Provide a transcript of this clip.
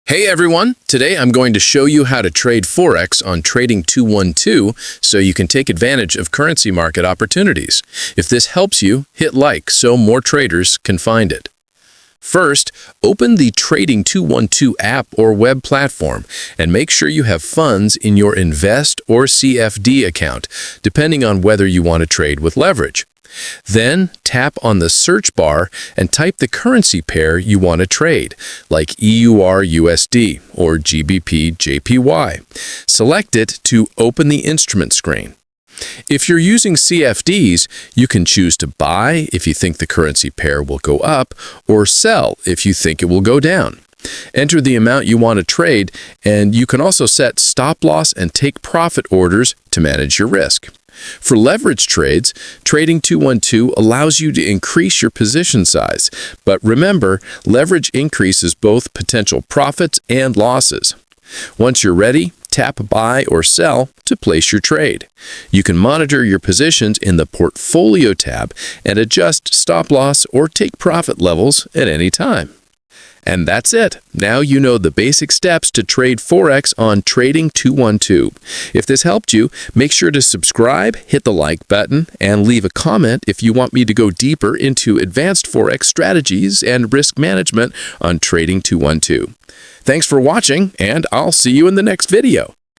Hey everyone! Today I'm going to show you how to trade Forex on Trading 212 so you can take advantage of currency market opportunities. If this helps you, hit like so more traders can find it. First, open the Trading 212 app or web platform and make sure you have funds in your Invest or CFD account, depending on whether you want to trade with leverage. Then, tap on the search bar and type the currency pair you want to trade, like EUR-USD or GBP-JPY. Select it to open the instrument screen. If you're using CFDs, you can choose to buy if you think the currency pair will go up, or sell if you think it will go down. Enter the amount you want to trade, and you can also set stop loss and take profit orders to manage your risk. For leverage trades, Trading 212 allows you to increase your position size, but remember, leverage increases both potential profits and losses. Once you're ready, tap Buy or Sell to place your trade. You can monitor your positions in the Portfolio tab and adjust stop loss or take profit levels at any time. And that's it. Now you know the basic steps to trade Forex on Trading 212. If this helped you, make sure to subscribe, hit the like button, and leave a comment if you want me to go deeper into advanced Forex strategies and risk management on Trading 212. Thanks for watching, and I'll see you in the next video.